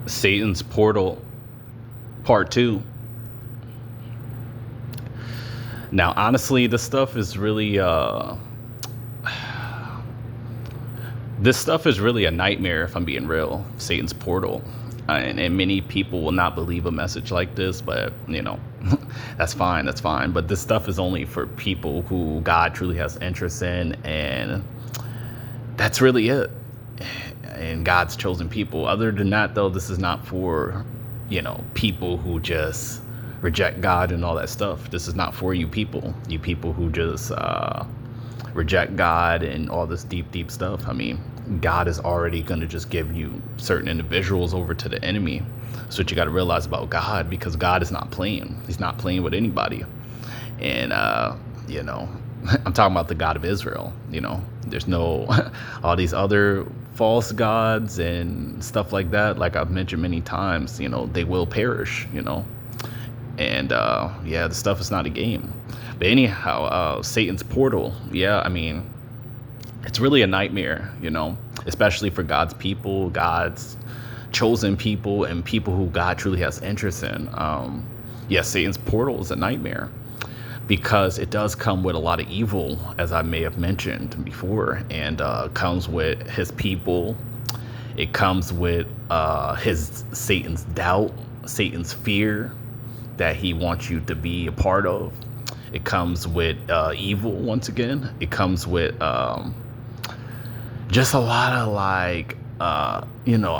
Satan's Portal Part 2. Now, honestly, this stuff is really a nightmare, if I'm being real. Satan's Portal. And many people will not believe a message like this, but, that's fine, that's fine. But this stuff is only for people who God truly has interest in, and that's really it. And God's chosen people. Other than that, though, this is not for, people who just reject God and all that stuff. This is not for you people who just reject God and all this deep stuff. I mean, God is already going to just give you certain individuals over to the enemy. That's what you got to realize about God, because God is not playing. He's not playing with anybody. And, I'm talking about the God of Israel. There's no all these other false gods and stuff like that. Like I've mentioned many times, they will perish, and the stuff is not a game. But anyhow, Satan's Portal, I mean, it's really a nightmare, especially for God's people, God's chosen people, and people who God truly has interest in. Satan's Portal is a nightmare because it does come with a lot of evil, as I may have mentioned before, and comes with his people. It comes with Satan's doubt, Satan's fear that he wants you to be a part of. It comes with evil once again. It comes with just a lot of I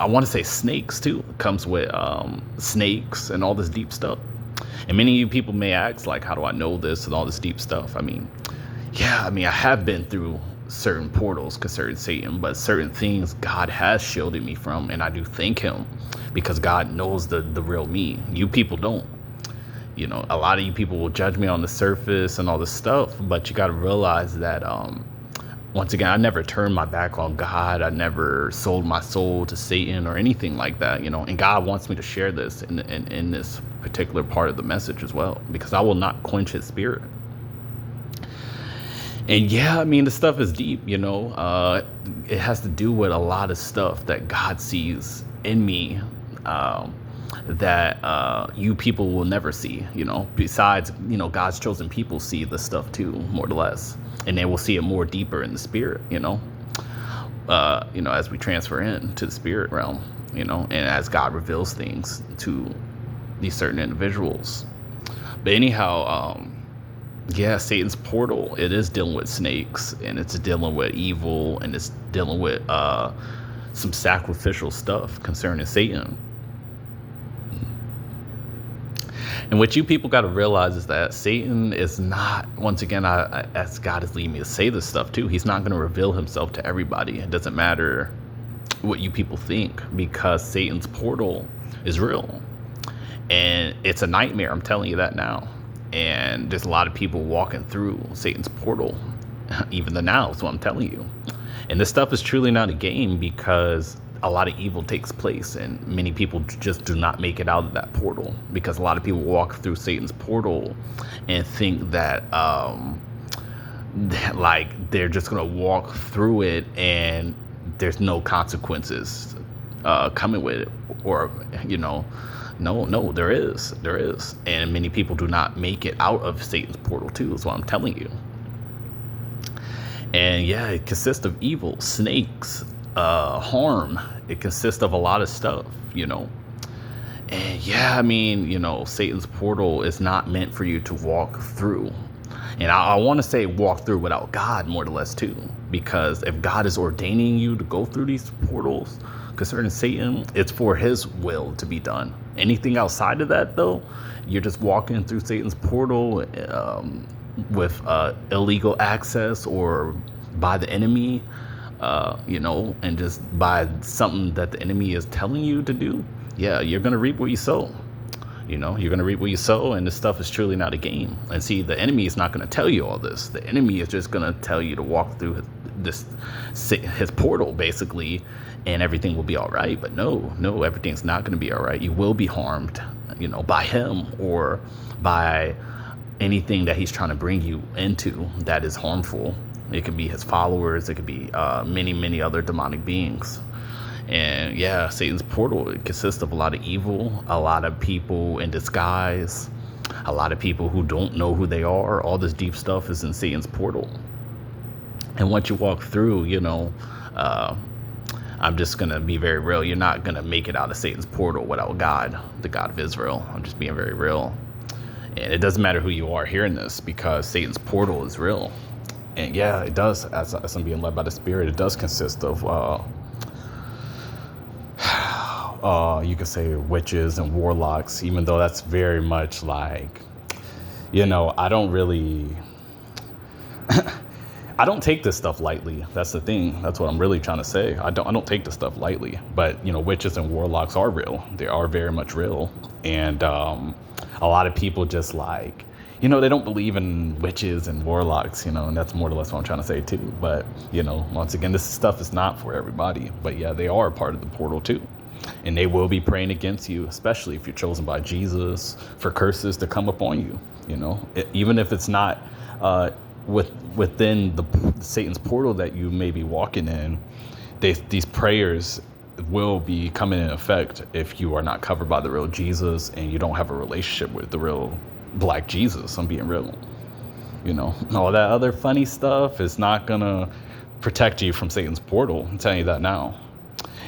want to say snakes too. It comes with snakes and all this deep stuff. And many of you people may ask, how do I know this and all this deep stuff? I have been through certain portals concerning Satan, but certain things God has shielded me from, and I do thank him, because God knows the real me. You people don't. A lot of you people will judge me on the surface and all this stuff, but you got to realize that once again, I never turned my back on God. I never sold my soul to Satan or anything like that, and God wants me to share this in this particular part of the message as well, because I will not quench his spirit. And the stuff is deep, it has to do with a lot of stuff that God sees in me, that you people will never see, besides, God's chosen people see this stuff too, more or less, and they will see it more deeper in the spirit, as we transfer into the spirit realm, and as God reveals things to these certain individuals. But anyhow, Satan's Portal, it is dealing with snakes, and it's dealing with evil, and it's dealing with some sacrificial stuff concerning Satan. And what you people got to realize is that Satan is not, once again, as God is leading me to say this stuff too, he's not going to reveal himself to everybody. It doesn't matter what you people think, because Satan's portal is real. And it's a nightmare, I'm telling you that now. And there's a lot of people walking through Satan's portal, even the now, is what I'm telling you. And this stuff is truly not a game, because a lot of evil takes place, and many people just do not make it out of that portal, because a lot of people walk through Satan's portal and think that they're just gonna walk through it and there's no consequences coming with it, or no, there is, and many people do not make it out of Satan's portal too, is what I'm telling you. And it consists of evil, snakes, harm. It consists of a lot of stuff, and Satan's portal is not meant for you to walk through. And I want to say walk through without God, more or less too, because if God is ordaining you to go through these portals concerning Satan, it's for his will to be done. Anything outside of that, though, you're just walking through Satan's portal with illegal access, or by the enemy, and just by something that the enemy is telling you to do. You're going to reap what you sow. You're going to reap what you sow, and this stuff is truly not a game. And see, the enemy is not going to tell you all this. The enemy is just going to tell you to walk through his portal, basically, and everything will be all right. But no, everything's not going to be all right. You will be harmed, by him, or by anything that he's trying to bring you into that is harmful. It could be his followers. It could be many other demonic beings. And yeah, Satan's portal, it consists of a lot of evil, a lot of people in disguise, a lot of people who don't know who they are. All this deep stuff is in Satan's portal. And once you walk through, uh, I'm just going to be very real. You're not going to make it out of Satan's portal without God, the God of Israel. I'm just being very real. And it doesn't matter who you are hearing this, because Satan's portal is real. And yeah, it does, as I'm being led by the Spirit, it does consist of, you could say, witches and warlocks, even though that's very much like, I don't really, I don't take this stuff lightly. That's the thing. That's what I'm really trying to say. I don't take this stuff lightly. But, witches and warlocks are real. They are very much real. And a lot of people just like, they don't believe in witches and warlocks, and that's more or less what I'm trying to say too. But, once again, this stuff is not for everybody. But yeah, they are a part of the portal too. And they will be praying against you, especially if you're chosen by Jesus, for curses to come upon you, even if it's not within the Satan's portal that you may be walking in. These prayers will be coming in effect if you are not covered by the real Jesus and you don't have a relationship with the real Black Jesus. I'm being real. All that other funny stuff is not gonna protect you from Satan's portal. I'm telling you that now.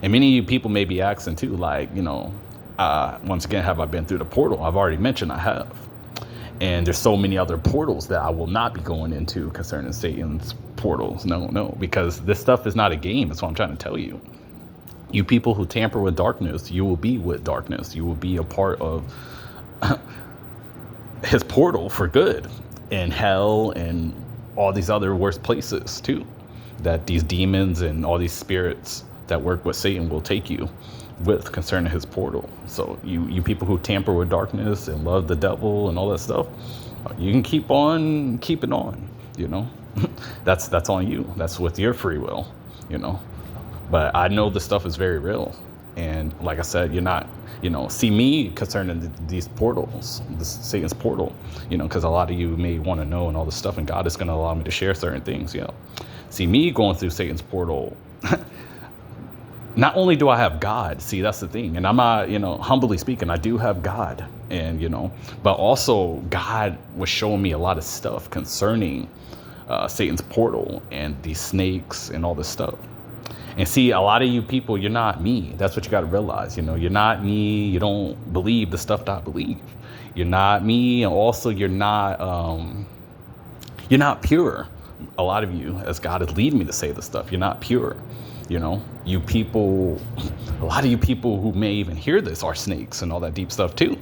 And many of you people may be asking too, like, once again, have I been through the portal? I've already mentioned I have. And there's so many other portals that I will not be going into concerning Satan's portals. No, because this stuff is not a game. That's what I'm trying to tell you. You people who tamper with darkness, you will be with darkness. You will be a part of his portal for good, and hell and all these other worse places too, that these demons and all these spirits that work with Satan will take you with concerning his portal. So you people who tamper with darkness and love the devil and all that stuff, you can keep on keeping on, that's on you. That's with your free will, but I know this stuff is very real. And like I said, you're not, see me concerning these portals, this Satan's portal, because a lot of you may want to know and all this stuff, and God is going to allow me to share certain things, See me going through Satan's portal. Not only do I have God, see, that's the thing. And I'm not, humbly speaking, I do have God. And, but also God was showing me a lot of stuff concerning Satan's portal and these snakes and all this stuff. And see, a lot of you people, you're not me. That's what you got to realize. You're not me. You don't believe the stuff that I believe. You're not me. And also, you're not pure. A lot of you, as God is leading me to say this stuff, you're not pure. You people, a lot of you people who may even hear this are snakes and all that deep stuff too.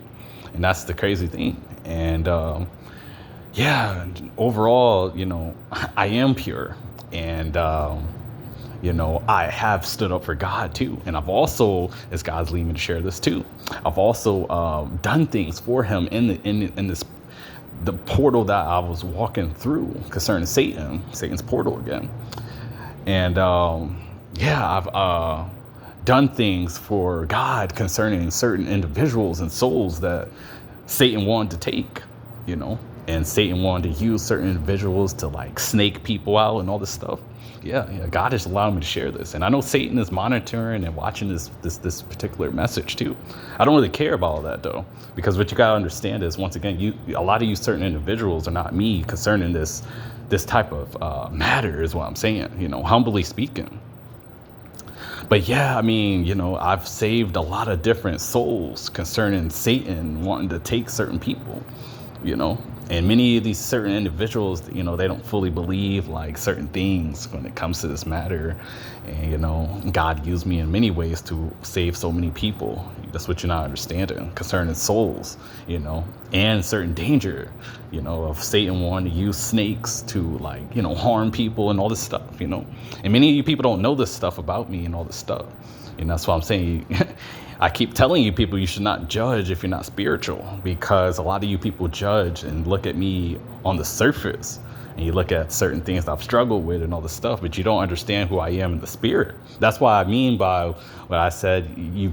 And that's the crazy thing. And yeah, overall, I am pure. And I have stood up for God too. And I've also, as God's leading me to share this too, I've also done things for him in the portal that I was walking through concerning Satan's portal again. And I've done things for God concerning certain individuals and souls that Satan wanted to take, and Satan wanted to use certain individuals to like snake people out and all this stuff. Yeah, God has allowed me to share this. And I know Satan is monitoring and watching this particular message too. I don't really care about all that though, because what you got to understand is, once again, a lot of you certain individuals are not me concerning this type of matter is what I'm saying, humbly speaking. But yeah, I mean, I've saved a lot of different souls concerning Satan wanting to take certain people, and many of these certain individuals, they don't fully believe like certain things when it comes to this matter. And, God used me in many ways to save so many people. That's what you're not understanding concerning souls, and certain danger, of Satan wanting to use snakes to like, harm people and all this stuff, And many of you people don't know this stuff about me and all this stuff. And that's why I'm saying, I keep telling you people, you should not judge if you're not spiritual, because a lot of you people judge and look at me on the surface, and you look at certain things that I've struggled with and all this stuff, but you don't understand who I am in the spirit. That's why I mean by what I said, you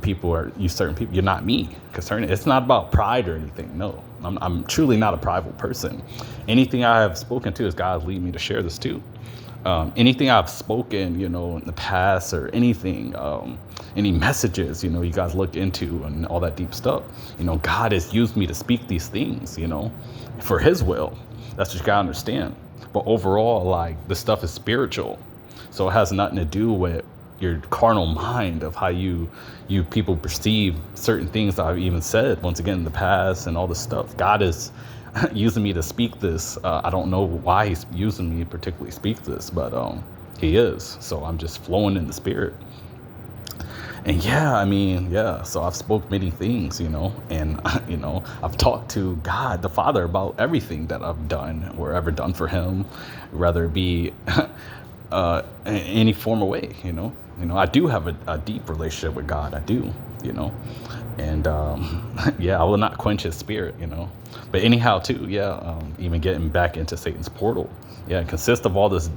certain people, you're not me concerning it. It's not about pride or anything. No, I'm truly not a prideful person. Anything I have spoken to is God lead me to share this too. Anything I've spoken, in the past or anything, any messages, you guys look into and all that deep stuff, God has used me to speak these things, for his will. That's what you gotta understand. But overall, like, the stuff is spiritual. So it has nothing to do with your carnal mind of how you people perceive certain things that I've even said, once again, in the past and all this stuff. God is using me to speak this. I don't know why he's using me to particularly speak this, but he is. So I'm just flowing in the spirit. And so I've spoke many things, and, I've talked to God, the Father, about everything that I've done or ever done for him, whether it be in any form of way, I do have a deep relationship with God. I do, and I will not quench his spirit, but anyhow too, even getting back into Satan's portal, it consists of all this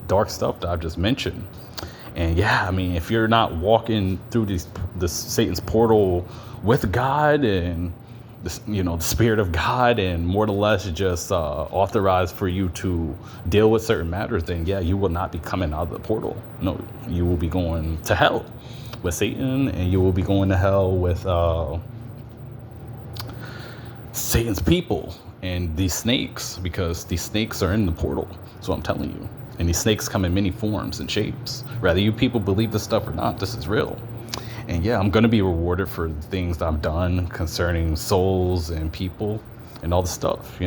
dark stuff that I've just mentioned. And if you're not walking through this Satan's portal with God and the Spirit of God, and more or less just authorized for you to deal with certain matters, then you will not be coming out of the portal. No, you will be going to hell with Satan, and you will be going to hell with Satan's people and these snakes, because these snakes are in the portal. That's what I'm telling you. And these snakes come in many forms and shapes. Whether you people believe this stuff or not, this is real. And I'm going to be rewarded for the things that I've done concerning souls and people and all the stuff,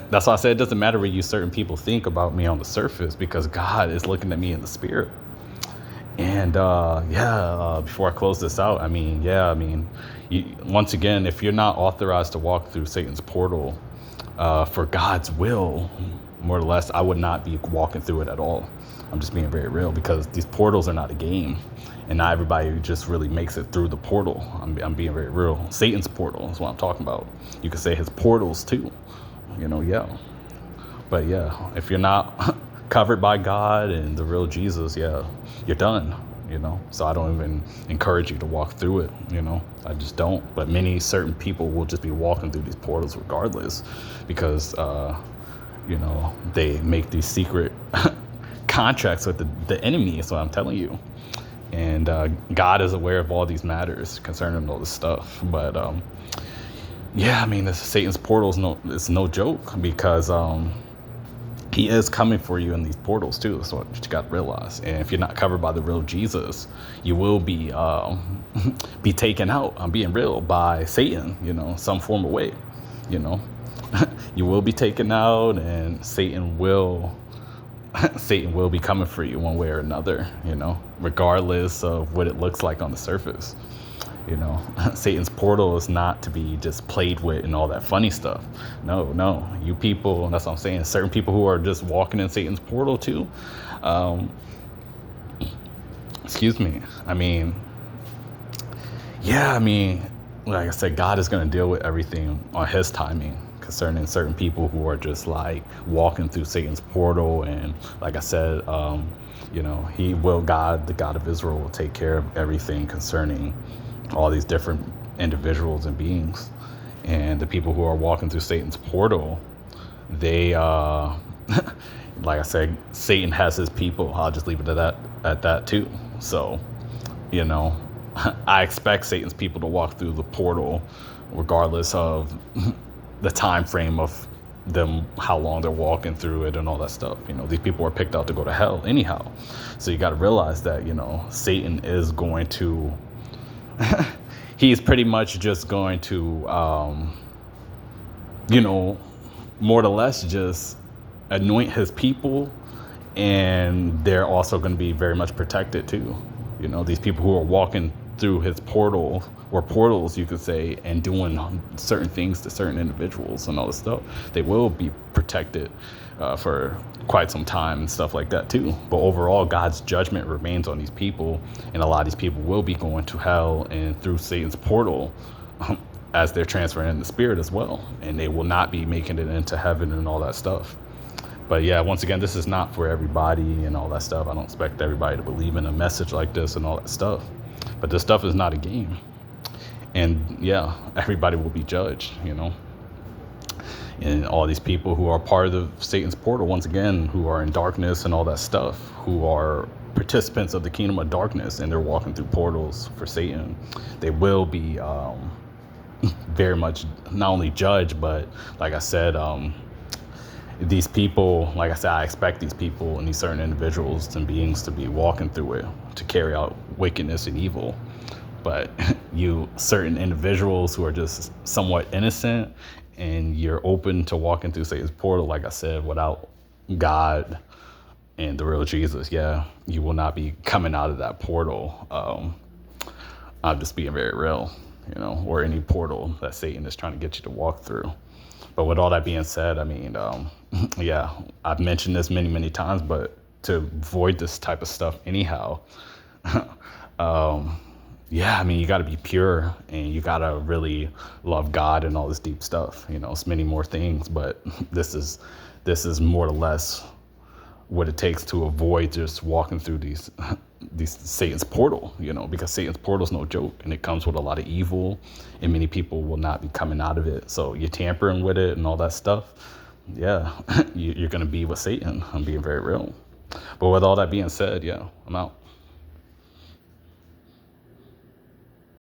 That's why I said it doesn't matter what certain people think about me on the surface, because God is looking at me in the spirit. And before I close this out, once again, if you're not authorized to walk through Satan's portal for God's will, more or less, I would not be walking through it at all. I'm just being very real, because these portals are not a game, and not everybody just really makes it through the portal. I'm being very real. Satan's portal is what I'm talking about. You could say his portals too, But if you're not covered by God and the real Jesus, you're done, So I don't even encourage you to walk through it, I just don't. But many certain people will just be walking through these portals regardless, because they make these secret contracts with the enemy. Is what I'm telling you. And God is aware of all these matters concerning all this stuff. But this Satan's portal is no joke, because he is coming for you in these portals too. That's what you got to realize. And if you're not covered by the real Jesus, you will be taken out. I'm being real, by Satan, some form of way, You will be taken out, and Satan will be coming for you one way or another, regardless of what it looks like on the surface. Satan's portal is not to be just played with and all that funny stuff. No, you people, that's what I'm saying, certain people who are just walking in Satan's portal too. Excuse me. Like I said, God is going to deal with everything on his timing concerning certain people who are just like walking through Satan's portal. And like I said, the God of Israel will take care of everything concerning all these different individuals and beings. And the people who are walking through Satan's portal, they, like I said, Satan has his people. I'll just leave it at that too. So, I expect Satan's people to walk through the portal regardless of the time frame of them, how long they're walking through it and all that stuff. These people are picked out to go to hell anyhow. So you got to realize that, Satan is going to, he's pretty much just going to, more or less just anoint his people, and they're also going to be very much protected too. These people who are walking through his portal, or portals, you could say, and doing certain things to certain individuals and all this stuff, they will be protected for quite some time and stuff like that too. But overall, God's judgment remains on these people, and a lot of these people will be going to hell and through Satan's portal as they're transferring in the spirit as well, and they will not be making it into heaven and all that stuff. But once again, this is not for everybody and all that stuff. I don't expect everybody to believe in a message like this and all that stuff. But this stuff is not a game. And everybody will be judged, And all these people who are part of Satan's portal, once again, who are in darkness and all that stuff, who are participants of the kingdom of darkness, and they're walking through portals for Satan, they will be very much not only judged, but like I said, these people, like I said, I expect these people and these certain individuals and beings to be walking through it to carry out wickedness and evil. But you certain individuals who are just somewhat innocent and you're open to walking through Satan's portal, like I said, without God and the real Jesus, yeah, you will not be coming out of that portal. I'm just being very real, or any portal that Satan is trying to get you to walk through. But with all that being said, I mean, yeah, I've mentioned this many, many times, but to avoid this type of stuff anyhow, yeah, I mean, you got to be pure and you got to really love God and all this deep stuff. It's many more things, but this is more or less what it takes to avoid just walking through these Satan's portal, because Satan's portal is no joke, and it comes with a lot of evil, and many people will not be coming out of it. So you're tampering with it and all that stuff. Yeah, you're going to be with Satan. I'm being very real. But with all that being said, yeah, I'm out.